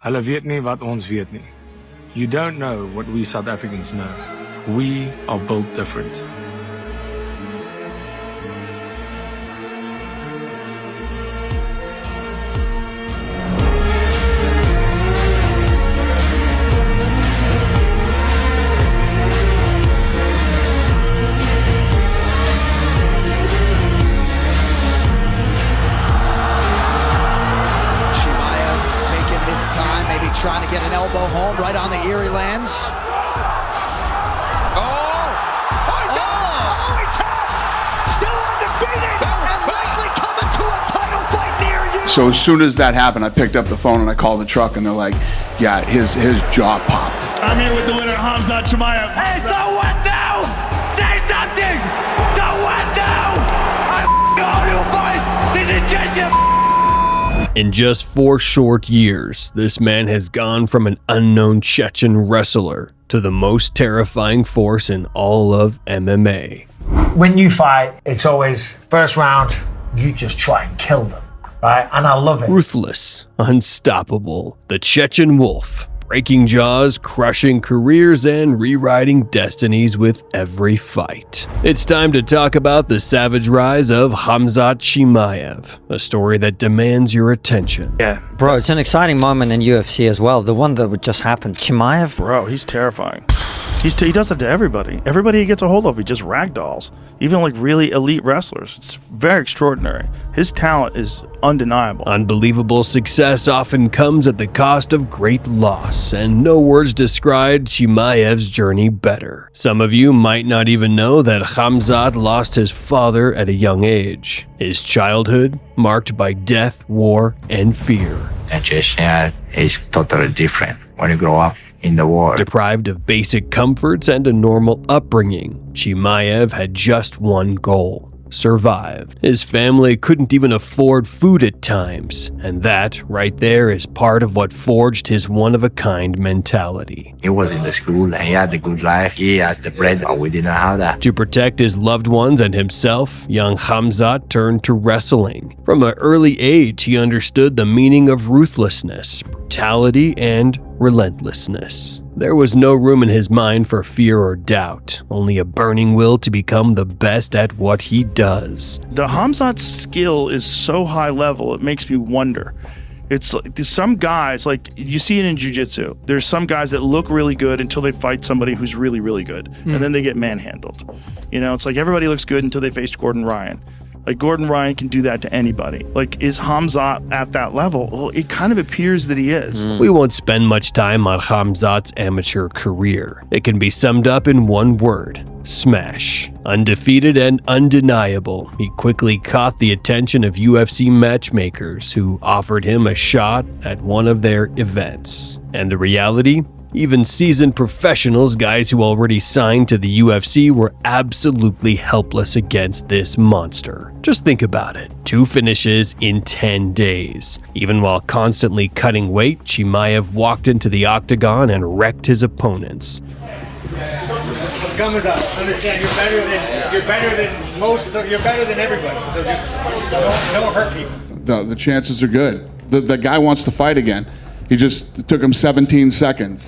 Hulle weet nie wat ons weet nie. You don't know what we South Africans know. We are built different. Trying to get an elbow home right on the Erie lands. He tapped! Still undefeated! And likely coming to a title fight near you! So as soon as that happened, I picked up the phone and I called the truck and they're like, yeah, his jaw popped. I'm here with the winner, Khamzat Chimaev. Hey, so what now? Say something! So what now? I all you boys! This is Chechen. In just 4 short years, this man has gone from an unknown Chechen wrestler to the most terrifying force in all of MMA. When you fight, it's always first round, you just try and kill them, right? And I love it. Ruthless, unstoppable, the Chechen Wolf, breaking jaws, crushing careers, and rewriting destinies with every fight. It's time to talk about the savage rise of Khamzat Chimaev, a story that demands your attention. Yeah. Bro, it's an exciting moment in UFC as well. The one that just happened. Chimaev? Bro, he's terrifying. He does it to everybody. Everybody he gets a hold of, he just ragdolls. Even like really elite wrestlers. It's very extraordinary. His talent is undeniable. Unbelievable success often comes at the cost of great loss, and no words describe Chimaev's journey better. Some of you might not even know that Khamzat lost his father at a young age. His childhood marked by death, war, and fear. And Chechnya is totally different when you grow up in the war. Deprived of basic comforts and a normal upbringing, Chimaev had just one goal: survive. His family couldn't even afford food at times, and that right there is part of what forged his one-of-a-kind mentality. He was in the school and he had a good life. He had the bread, but we didn't have that. To protect his loved ones and himself, young Khamzat turned to wrestling. From an early age, he understood the meaning of ruthlessness, brutality, and relentlessness. There was no room in his mind for fear or doubt, only a burning will to become the best at what he does. The Khamzat's skill is so high level, it makes me wonder. It's like there's some guys, like you see it in jiu-jitsu. There's some guys that look really good until they fight somebody who's really, really good. And then they get manhandled. You know, it's like everybody looks good until they face Gordon Ryan. Like Gordon Ryan can do that to anybody. Like, is Khamzat at that level? Well, it kind of appears that he is. We won't spend much time on Khamzat's amateur career. It can be summed up in one word: smash. Undefeated and undeniable, he quickly caught the attention of UFC matchmakers who offered him a shot at one of their events. And the reality? Even seasoned professionals, guys who already signed to the UFC, were absolutely helpless against this monster. Just think about it. 2 finishes in 10 days. Even while constantly cutting weight, Chimaev walked into the octagon and wrecked his opponents. Khamzat, understand, you're better than most, you're better than everybody. So just don't hurt people. The chances are good. The guy wants to fight again. He just took him 17 seconds.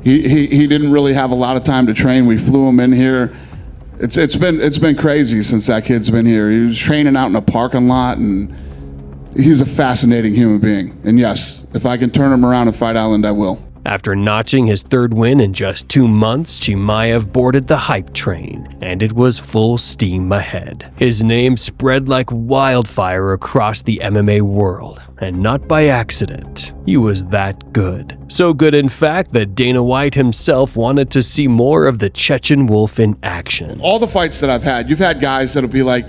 He didn't really have a lot of time to train. We flew him in here. It's been crazy since that kid's been here. He was training out in a parking lot, and he's a fascinating human being. And yes, if I can turn him around in Fight Island, I will. After notching his 3rd win in just 2 months, Chimaev boarded the hype train, and it was full steam ahead. His name spread like wildfire across the MMA world, and not by accident. He was that good. So good, in fact, that Dana White himself wanted to see more of the Chechen Wolf in action. All the fights that I've had, you've had guys that'll be like,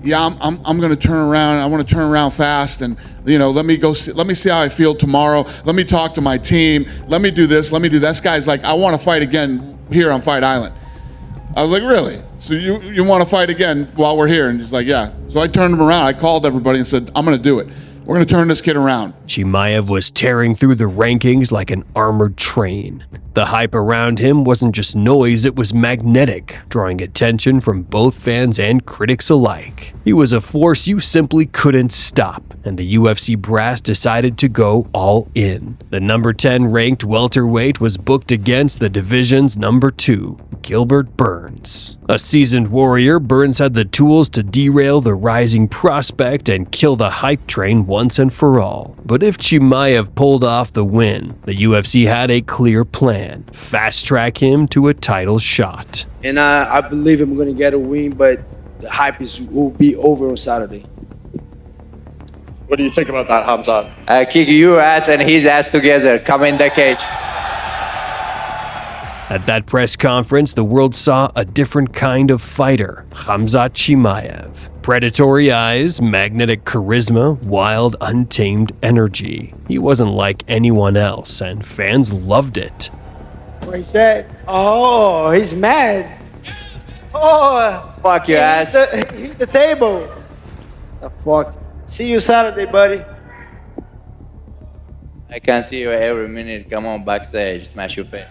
yeah, I'm going to turn around. I want to turn around fast, and let me see how I feel tomorrow. Let me talk to my team. Let me do this. Let me do that. This guy's like, I want to fight again here on Fight Island. I was like, really? So you want to fight again while we're here? And he's like, yeah. So I turned him around. I called everybody and said, I'm going to do it. We're going to turn this kid around. Chimaev was tearing through the rankings like an armored train. The hype around him wasn't just noise, it was magnetic, drawing attention from both fans and critics alike. He was a force you simply couldn't stop, and the UFC brass decided to go all in. The number 10 ranked welterweight was booked against the division's number 2, Gilbert Burns. A seasoned warrior, Burns had the tools to derail the rising prospect and kill the hype train once and for all. But if Chimaev pulled off the win, the UFC had a clear plan. Fast-track him to a title shot. And I believe I'm going to get a win, but the hype will be over on Saturday. What do you think about that, Khamzat? Kick your ass and his ass together. Come in the cage. At that press conference, the world saw a different kind of fighter, Khamzat Chimaev. Predatory eyes, magnetic charisma, wild, untamed energy. He wasn't like anyone else, and fans loved it. What he said? Oh, he's mad. Oh, Fuck your ass. Hit the table. The fuck. See you Saturday, buddy. I can see you every minute. Come on backstage, smash your face.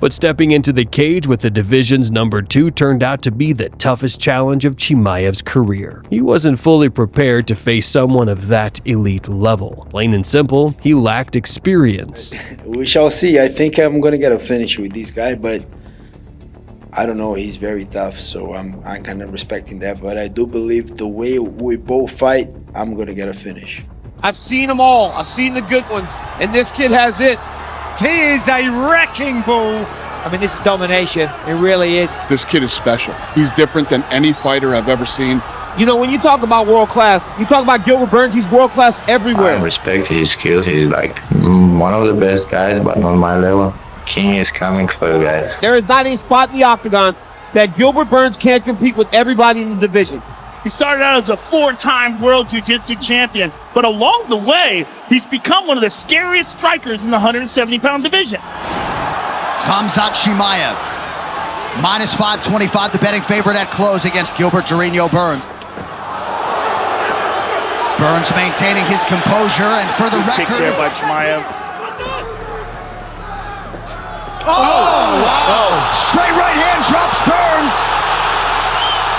But stepping into the cage with the division's number 2 turned out to be the toughest challenge of Chimaev's career. He wasn't fully prepared to face someone of that elite level. Plain and simple, he lacked experience. We shall see. I think I'm going to get a finish with this guy, but I don't know. He's very tough, so I'm kind of respecting that. But I do believe the way we both fight, I'm going to get a finish. I've seen them all. I've seen the good ones, and this kid has it. He is a wrecking ball. I mean, this is domination. It really is. This kid is special. He's different than any fighter I've ever seen. You know, when you talk about world class, you talk about Gilbert Burns, he's world class everywhere. I respect his skills. He's like one of the best guys, but not my level. King is coming for you guys. There is not a spot in the octagon that Gilbert Burns can't compete with everybody in the division. He started out as a 4-time world jiu-jitsu champion, but along the way, he's become one of the scariest strikers in the 170-pound division. Khamzat Chimaev, minus 525, the betting favorite at close against Gilbert Burns. Burns maintaining his composure, and for the Kick record... there by Chimaev. Oh, wow! Straight right hand drops Burns.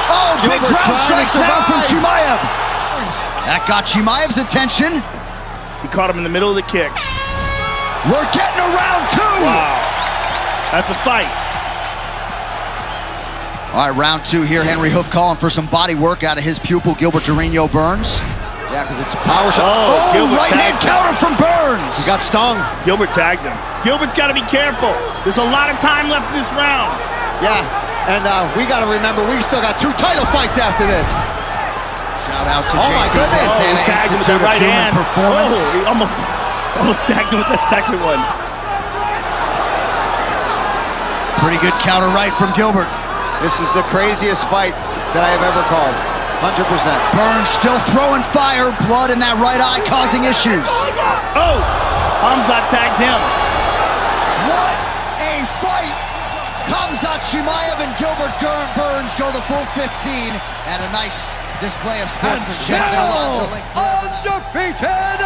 Oh, big ground strikes now from Chimaev. That got Chimaev's attention. He caught him in the middle of the kick. We're getting a round 2. Wow. That's a fight. All right, round 2 here. Henry Hoof calling for some body work out of his pupil, Gilbert Burns. Yeah, because it's a power shot. Oh, right hand counter from Burns. He got stung. Gilbert tagged him. Gilbert's got to be careful. There's a lot of time left in this round. Yeah, and we got to remember, we still got 2 title fights after this. Shout out to JC Santana tagged him with the right hand. Performance. Oh, he almost tagged him with that second one. Pretty good counter right from Gilbert. This is the craziest fight that I have ever called. 100%. Burns still throwing fire, blood in that right eye causing issues. Oh, Khamzat tagged him. What a fight! Khamzat Chimaev and Gilbert Burns go the full 15, and a nice display of sportsmanship. Undefeated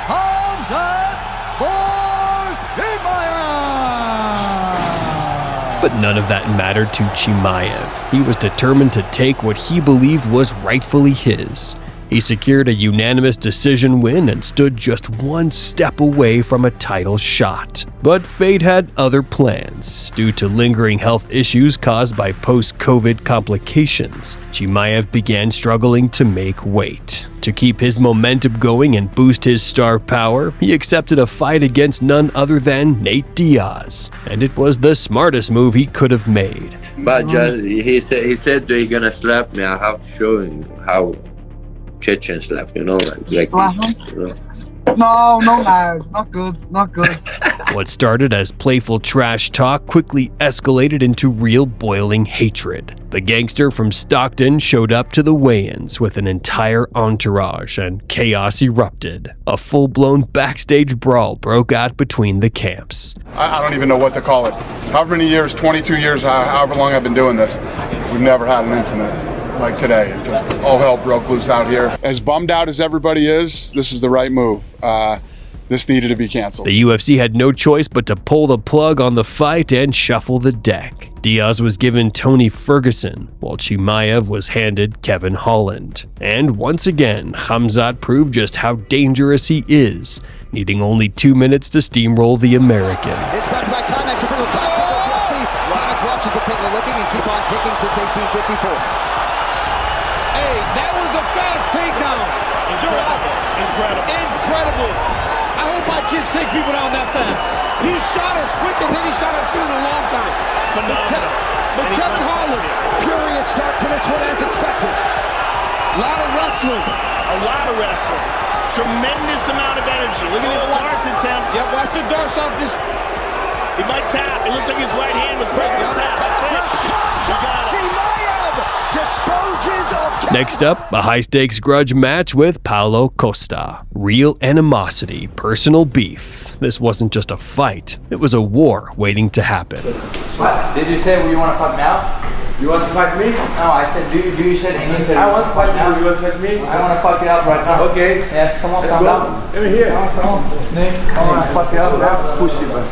Khamzat Chimaev! But none of that mattered to Chimaev. He was determined to take what he believed was rightfully his. He secured a unanimous decision win and stood just one step away from a title shot. But fate had other plans. Due to lingering health issues caused by post-COVID complications, Chimaev began struggling to make weight. To keep his momentum going and boost his star power, he accepted a fight against none other than Nate Diaz. And it was the smartest move he could have made. But just he said he's gonna slap me. I have to show him how Chechen slap, you know, like you know. No, not good. What started as playful trash talk quickly escalated into real boiling hatred. The gangster from Stockton showed up to the weigh-ins with an entire entourage, and chaos erupted. A full-blown backstage brawl broke out between the camps. I don't even know what to call it. However many years, 22 years, however long I've been doing this, we've never had an incident. like today. It just all hell broke loose out here. As bummed out as everybody is, this is the right move. This needed to be canceled. The UFC had no choice but to pull the plug on the fight and shuffle the deck. Diaz was given Tony Ferguson, while Chimaev was handed Kevin Holland. And once again, Khamzat proved just how dangerous he is, needing only 2 minutes to steamroll the American. It's brought by Timex for the top of the UFC. Timex watches the finger licking and keep on ticking since 1854. Hey, that was a fast takedown. Incredible. I hope my kids take people down that fast. He shot as quick as any shot I've seen in a long time. Phenomenal. But Kevin Holland. Furious start to this one as expected. A lot of wrestling. Tremendous amount of energy. Look at his Darce attempt. Yeah, watch the Darce off this. He might tap. It looked like his right hand was breaking his tap. Disposes of Next up, a high-stakes grudge match with Paulo Costa. Real animosity, personal beef. This wasn't just a fight, it was a war waiting to happen. What? Did you say you want to fight now? You want to fight me? No, I said, do you say in English? I want to fight you. You want to fight me? I want to fuck you up right now. Okay. Yes, come on, Let's come go. down. Let me hear. Come on. I want to fuck you up now. Pussy, man.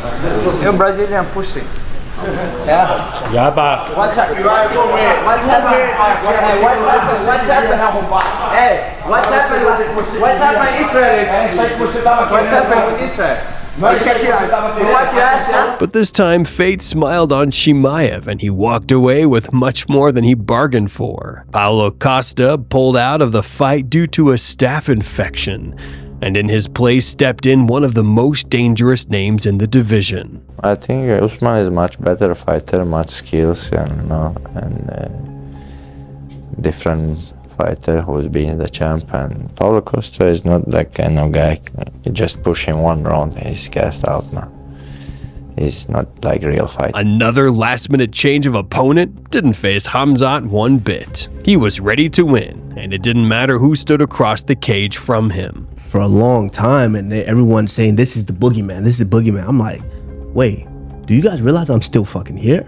You're Brazilian pussy. Yeah? Yeah, but. What's up? You are go away. What's happened? Hey, what's happened? Hey, what's happened? What's happened in Israel? What's happened with Israel? But this time, fate smiled on Chimaev and he walked away with much more than he bargained for. Paulo Costa pulled out of the fight due to a staph infection, and in his place stepped in one of the most dangerous names in the division. I think Usman is much better fighter, much skills, and different fighter who's been the champ. And Paulo Costa is not that kind of guy. You just push him one round, he's gassed out now. He's not like a real fighter. Another last-minute change of opponent didn't faze Khamzat one bit. He was ready to win, and it didn't matter who stood across the cage from him. For a long time, and everyone's saying, this is the boogeyman, this is the boogeyman. I'm like, wait, do you guys realize I'm still fucking here?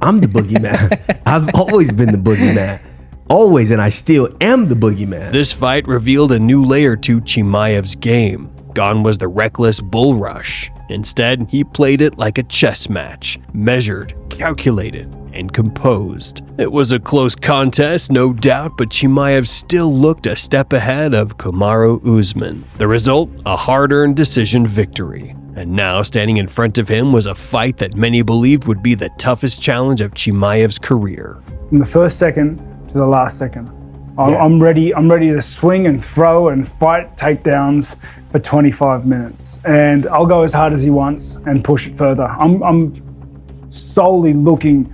I'm the boogeyman. I've always been the boogeyman. Always, and I still am the boogeyman. This fight revealed a new layer to Chimaev's game. Gone was the reckless bull rush. Instead, he played it like a chess match, measured, calculated, and composed. It was a close contest, no doubt, but Chimaev still looked a step ahead of Kamaru Usman. The result, a hard-earned decision victory. And now, standing in front of him was a fight that many believed would be the toughest challenge of Chimaev's career. From the first second to the last second, I'm ready to swing and throw and fight takedowns for 25 minutes. And I'll go as hard as he wants and push it further. I'm solely looking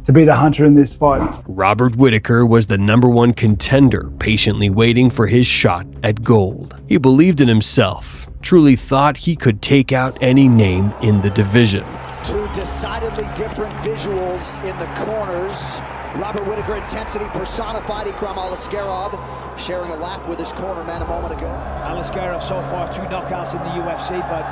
to be the hunter in this fight. Robert Whittaker was the #1 contender, patiently waiting for his shot at gold. He believed in himself, truly thought he could take out any name in the division. Two decidedly different visuals in the corners. Robert Whittaker, intensity personified. Ikram Aliskerov sharing a laugh with his corner man a moment ago. Aliskerov so far 2 knockouts in the UFC, but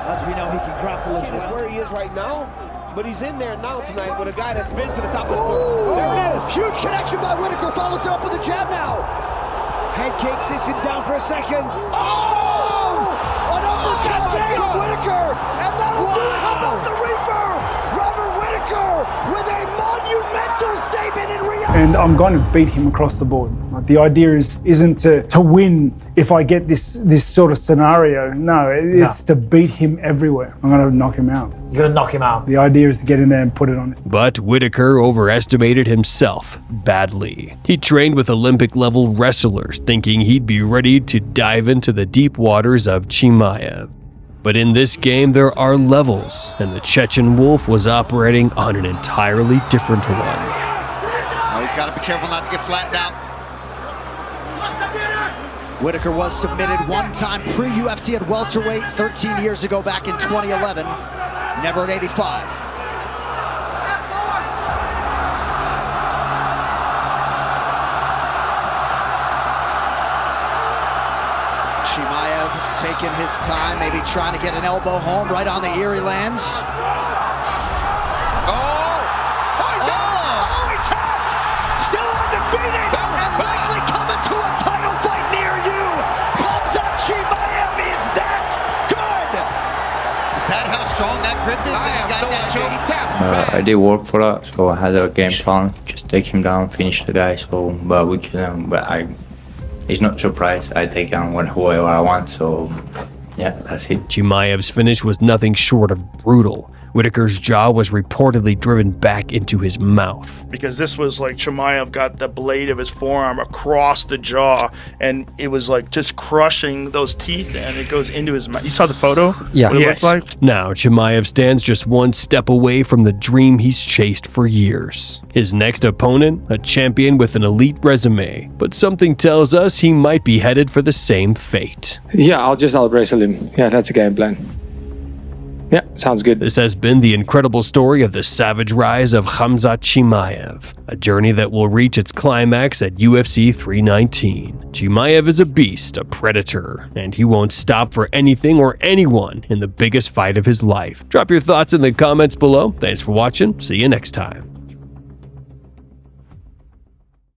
as we know, he can grapple as well. Where he is right now, but he's in there now tonight with a guy that's been to the top of the sport. There it is. Huge connection by Whittaker. Follows it up with a jab now. Head kick, sits him down for a second. Oh! An uppercut from Whittaker, and that'll do it. How about the Reaper? Robert Whittaker with a monumental statement in reality. And I'm going to beat him across the board. Like, the idea isn't to win if I get this sort of scenario. No, it's to beat him everywhere. I'm going to knock him out. You're going to knock him out. The idea is to get in there and put it on his. But Whittaker overestimated himself badly. He trained with Olympic-level wrestlers, thinking he'd be ready to dive into the deep waters of Chimaev. But in this game, there are levels, and the Chechen Wolf was operating on an entirely different one. Now he's got to be careful not to get flattened out. Whittaker was submitted one time pre-UFC at welterweight 13 years ago back in 2011, never at 85. Chimaev taking his time, maybe trying to get an elbow home right on the Erie lands. He tapped! Still undefeated! strong that grip is that he got that choke? I did work for that, so I had a game plan. Just take him down, finish the guy. So, but we can. He's not surprised. I take him whoever I want. So, yeah, that's it. Chimaev's finish was nothing short of brutal. Whittaker's jaw was reportedly driven back into his mouth. Because this was like Chimaev got the blade of his forearm across the jaw, and it was like just crushing those teeth, and it goes into his mouth. You saw the photo? Yeah. What it looks like? Now, Chimaev stands just one step away from the dream he's chased for years. His next opponent, a champion with an elite resume, but something tells us he might be headed for the same fate. Yeah, I'll just out-wrestle him. Yeah, that's a game plan. Yeah, sounds good. This has been the incredible story of the savage rise of Khamzat Chimaev, a journey that will reach its climax at UFC 319. Chimaev is a beast, a predator, and he won't stop for anything or anyone in the biggest fight of his life. Drop your thoughts in the comments below. Thanks for watching. See you next time.